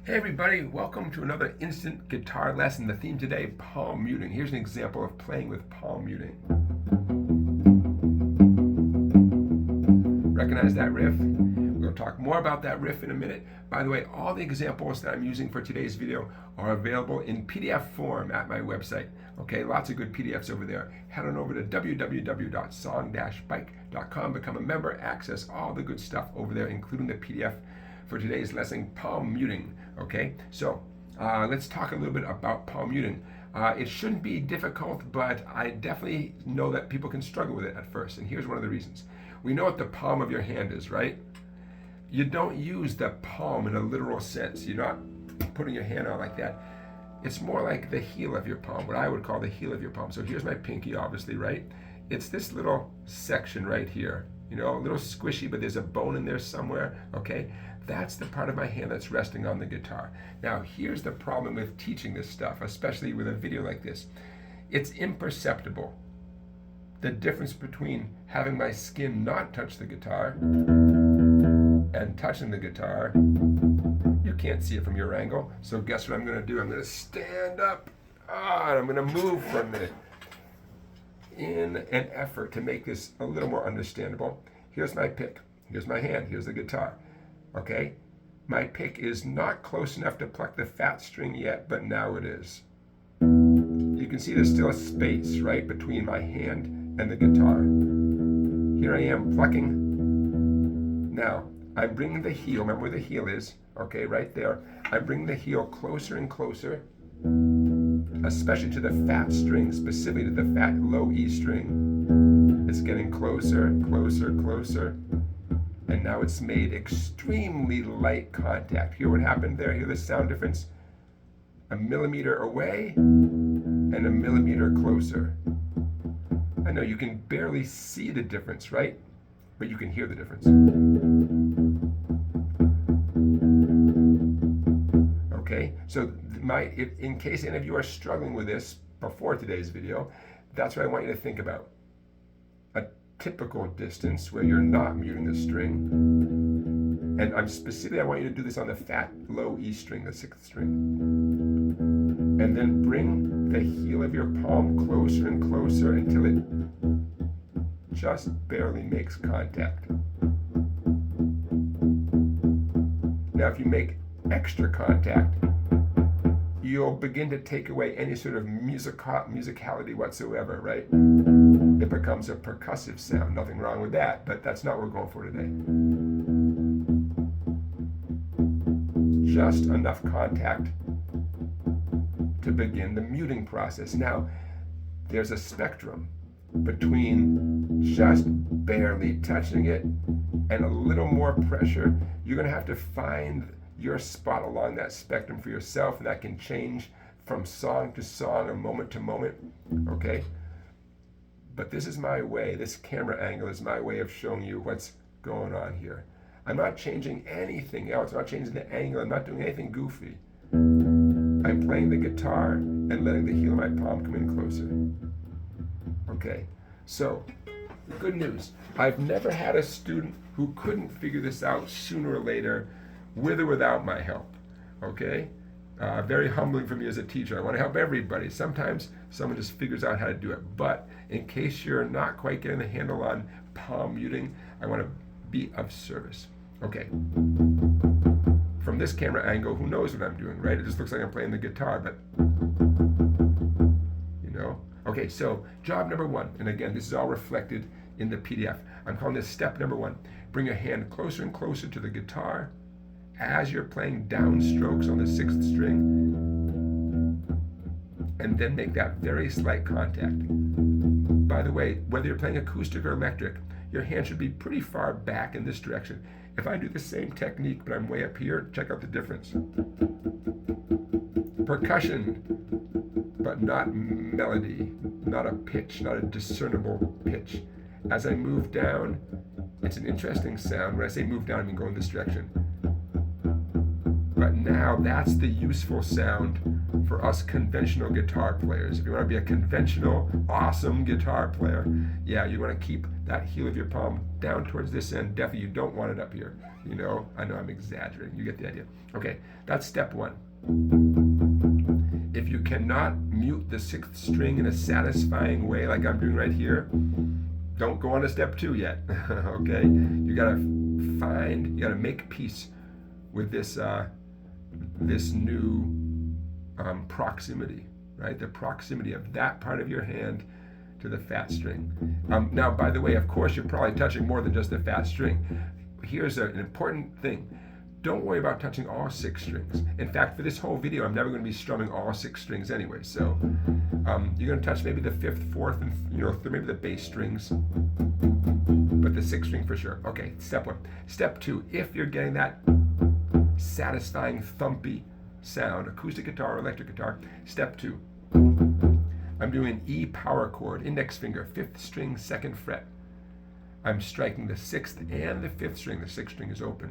Hey everybody, welcome to another instant guitar lesson. The theme today, palm muting. Here's an example of playing with palm muting. Recognize that riff? We'll talk more about that riff in a minute. By the way, all the examples that I'm using for today's video are available in PDF form at my website. Okay, lots of good PDFs over there. Head on over to www.song-bike.com, become a member, access all the good stuff over there, including the PDF for today's lesson, palm muting. Okay, so let's talk a little bit about palm muting. It shouldn't be difficult, but I definitely know that people can struggle with it at first, and here's one of the reasons. We know what the palm of your hand is, right? You don't use the palm in a literal sense. You're not putting your hand out like that. It's more like the heel of your palm, what I would call the heel of your palm. So here's my pinky, obviously, right? It's this little section right here. You know, a little squishy, but there's a bone in there somewhere, okay? That's the part of my hand that's resting on the guitar. Now, here's the problem with teaching this stuff, especially with a video like this. It's imperceptible. The difference between having my skin not touch the guitar and touching the guitar, you can't see it from your angle. So guess what I'm gonna do? I'm gonna stand up, and I'm gonna move for a minute in an effort to make this a little more understandable. Here's my pick, here's my hand, here's the guitar. Okay, my pick is not close enough to pluck the fat string yet, but now it is. You can see there's still a space, right, between my hand and the guitar. Here I am plucking. Now, I'm bringing the heel, remember where the heel is, okay, right there. I'm bringing the heel closer and closer, especially to the fat string, specifically to the fat low E string. It's getting closer, closer, closer. And now it's made extremely light contact. Hear what happened there? Hear the sound difference? A millimeter away and a millimeter closer. I know you can barely see the difference, right? But you can hear the difference. Okay, so in case any of you are struggling with this before today's video, that's what I want you to think about. A typical distance where you're not muting the string. And I want you to do this on the fat low E string, the 6th string. And then bring the heel of your palm closer and closer until it just barely makes contact. Now if you make extra contact, you'll begin to take away any sort of musicality whatsoever, right? It becomes a percussive sound. Nothing wrong with that, but that's not what we're going for today. Just enough contact to begin the muting process. Now, there's a spectrum between just barely touching it and a little more pressure. You're going to have to find your spot along that spectrum for yourself, and that can change from song to song or moment to moment, okay? But this is my way, this camera angle is my way of showing you what's going on here. I'm not changing anything else, I'm not changing the angle, I'm not doing anything goofy. I'm playing the guitar and letting the heel of my palm come in closer. Okay, so good news. I've never had a student who couldn't figure this out sooner or later with or without my help, okay? Very humbling for me as a teacher. I want to help everybody. Sometimes someone just figures out how to do it. But in case you're not quite getting the handle on palm muting, I want to be of service. Okay. From this camera angle, who knows what I'm doing, right? It just looks like I'm playing the guitar, but, you know? Okay, so job number 1, and again, this is all reflected in the PDF. I'm calling this step number 1. Bring your hand closer and closer to the guitar as you're playing down strokes on the 6th string, and then make that very slight contact. By the way, whether you're playing acoustic or electric, your hand should be pretty far back in this direction. If I do the same technique, but I'm way up here, check out the difference. Percussion, but not melody, not a pitch, not a discernible pitch. As I move down, it's an interesting sound. When I say move down, I mean go in this direction. But now that's the useful sound for us conventional guitar players. If you want to be a conventional, awesome guitar player, yeah, you want to keep that heel of your palm down towards this end. Definitely, you don't want it up here. You know, I know I'm exaggerating. You get the idea. Okay, that's step one. If you cannot mute the sixth string in a satisfying way, like I'm doing right here, don't go on to step two yet. Okay, you gotta make peace with this this new proximity, right? The proximity of that part of your hand to the fat string. Now, by the way, of course, you're probably touching more than just the fat string. Here's an important thing. Don't worry about touching all 6 strings. In fact, for this whole video, I'm never going to be strumming all 6 strings anyway. So you're going to touch maybe the 5th, 4th, and maybe the bass strings, but the 6th string for sure. Okay, step 1. Step 2, if you're getting that satisfying thumpy sound, acoustic guitar or electric guitar, step 2. I'm doing an E power chord, index finger, 5th string, 2nd fret. I'm striking the 6th and the 5th string. The 6th string is open.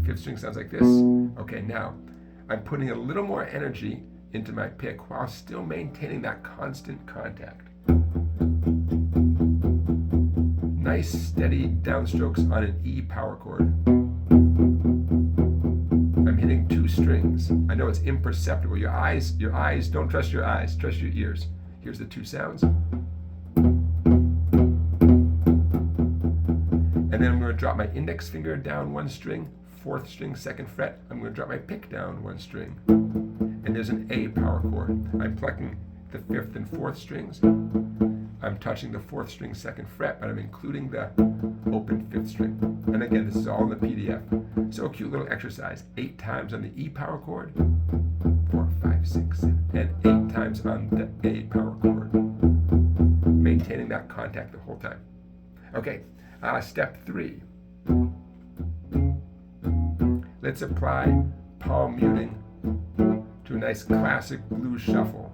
5th string sounds like this. Okay, now I'm putting a little more energy into my pick while still maintaining that constant contact. Nice steady downstrokes on an E power chord. I'm hitting 2 strings. I know it's imperceptible. Your eyes, don't trust your eyes, trust your ears. Here's the 2 sounds. And then I'm going to drop my index finger down 1 string, 4th string, 2nd fret. I'm going to drop my pick down 1 string. And there's an A power chord. I'm plucking the 5th and 4th strings. I'm touching the 4th string, 2nd fret, but I'm including the open 5th string. And again, this is all in the PDF. So a cute little exercise. 8 times on the E power chord, 4, 5, 6, 7, and 8 times on the A power chord. Maintaining that contact the whole time. Okay. Step 3. Let's apply palm muting to a nice classic blues shuffle.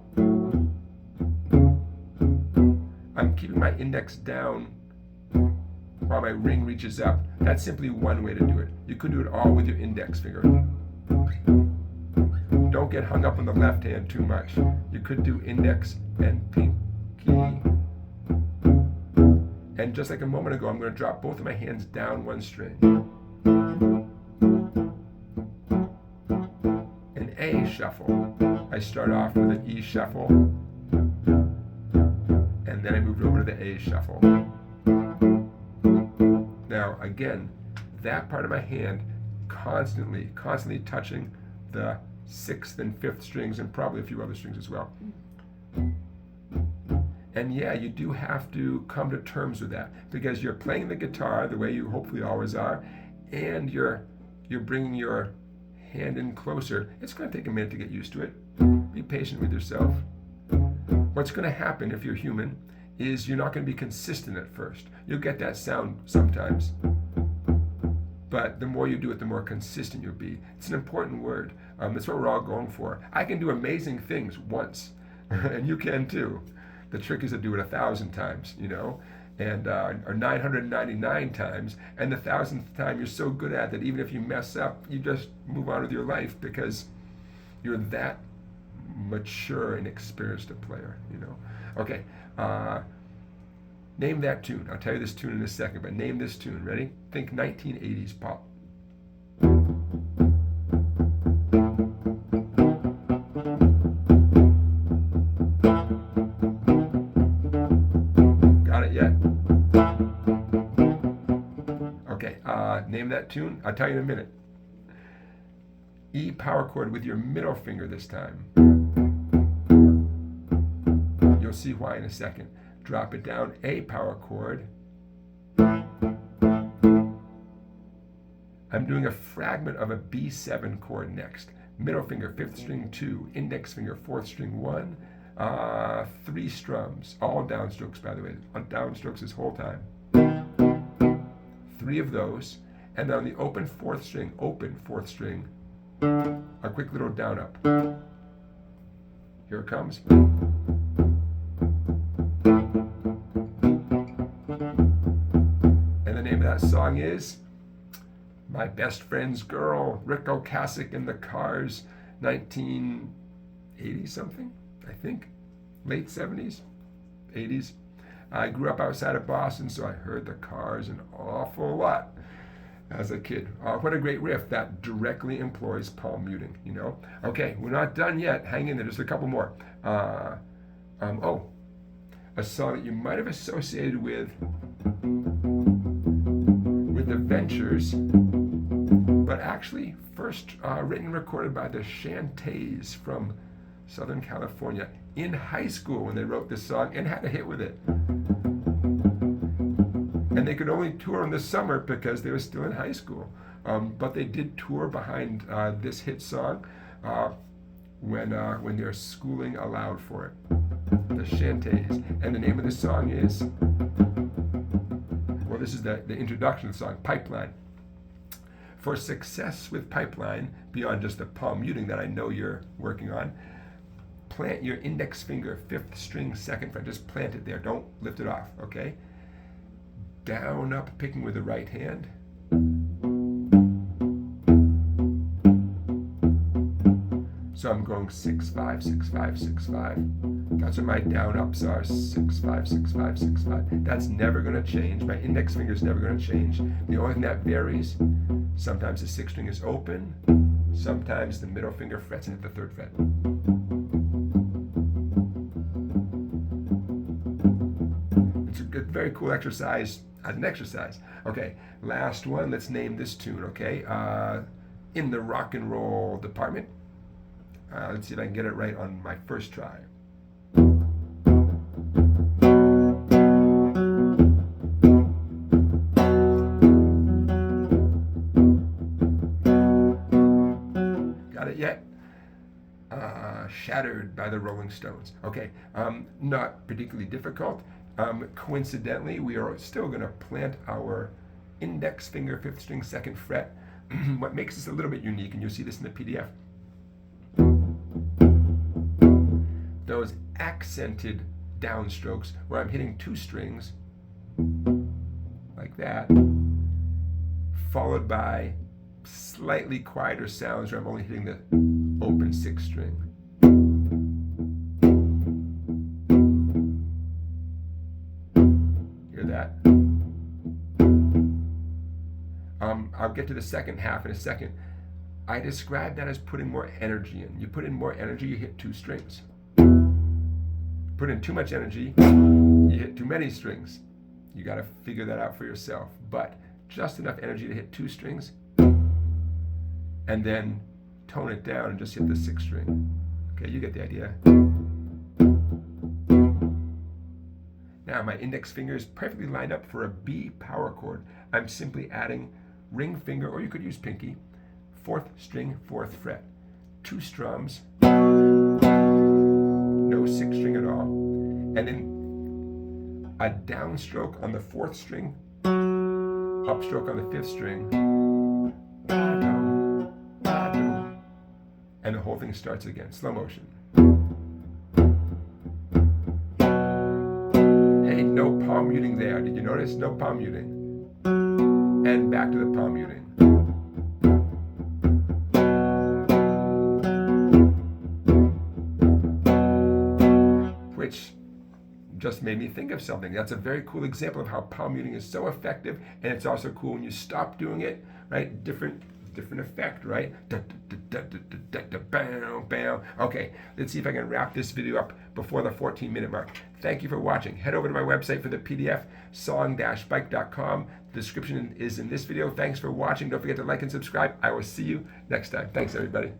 I'm keeping my index down while my ring reaches up. That's simply one way to do it. You could do it all with your index finger. Don't get hung up on the left hand too much. You could do index and pinky. And just like a moment ago, I'm going to drop both of my hands down 1 string. An A shuffle. I start off with an E shuffle, and then I moved over to the A shuffle. Now, again, that part of my hand constantly touching the 6th and 5th strings, and probably a few other strings as well. And yeah, you do have to come to terms with that, because you're playing the guitar the way you hopefully always are, and you're bringing your hand in closer. It's going to take a minute to get used to it. Be patient with yourself. What's going to happen if you're human is you're not going to be consistent at first. You'll get that sound sometimes, but the more you do it, the more consistent you'll be. It's an important word. That's what we're all going for. I can do amazing things once, and you can too. The trick is to do it 1,000 times, and or 999 times, and the 1,000th time you're so good at that even if you mess up, you just move on with your life because you're that mature and experienced a player, Okay, name that tune. I'll tell you this tune in a second, but name this tune. Ready? Think 1980s pop. Name that tune. I'll tell you in a minute. E power chord with your middle finger this time. You'll see why in a second. Drop it down. A power chord. I'm doing a fragment of a B7 chord next. Middle finger, 5th string 2, index finger, 4th string 1, 3 strums, all downstrokes by the way, on downstrokes this whole time. 3 of those. And then on the open 4th string, a quick little down up. Here it comes. And the name of that song is My Best Friend's Girl, Rick Ocasek and the Cars, 1980 something, I think, late 70s, 80s. I grew up outside of Boston, so I heard the Cars an awful lot. as a kid. What a great riff that directly employs palm muting, you know? Okay, we're not done yet. Hang in there, just a couple more. A song that you might have associated with the Ventures, but actually first written and recorded by the Shantays from Southern California in high school when they wrote this song and had a hit with it. And they could only tour in the summer because they were still in high school. But they did tour behind this hit song when their schooling allowed for it. The Shantays. And the name of the song is, well, this is the introduction of the song, Pipeline. For success with Pipeline, beyond just the palm muting that I know you're working on, plant your index finger, 5th string, 2nd fret. Just plant it there. Don't lift it off, okay? Down, up, picking with the right hand. So I'm going 6, 5, 6, 5, 6, 5. That's what my down ups are, 6, 5, 6, 5, 6, 5. That's never going to change. My index finger is never going to change. The only thing that varies, sometimes the 6th string is open, sometimes the middle finger frets and hit the 3rd fret. It's a good, very cool exercise as an exercise. Okay, last one. Let's name this tune, okay? In the rock and roll department. Let's see if I can get it right on my first try. Got it yet? Shattered by the Rolling Stones. Okay, not particularly difficult. Coincidentally, we are still going to plant our index finger, 5th string, 2nd fret. What makes this a little bit unique, and you'll see this in the PDF, those accented downstrokes where I'm hitting 2 strings like that, followed by slightly quieter sounds where I'm only hitting the open 6th string. Hear that? I'll get to the second half in a second. I describe that as putting more energy in. You put in more energy, you hit 2 strings. Put in too much energy, you hit too many strings. You got to figure that out for yourself. But just enough energy to hit 2 strings, and then tone it down and just hit the 6th string. Okay, you get the idea. Now my index finger is perfectly lined up for a B power chord. I'm simply adding ring finger, or you could use pinky, 4th string, 4th fret. 2 strums, no 6th string at all, and then a downstroke on the 4th string, upstroke on the 5th string, and the whole thing starts again, slow motion. Hey, no palm muting there. Did you notice? No palm muting. And back to the palm muting. Which just made me think of something. That's a very cool example of how palm muting is so effective, and it's also cool when you stop doing it, right? Different effect, right? Okay, let's see if I can wrap this video up before the 14-minute mark. Thank you for watching. Head over to my website for the PDF, song-bike.com. The description is in this video. Thanks for watching. Don't forget to like and subscribe. I will see you next time. Thanks, everybody.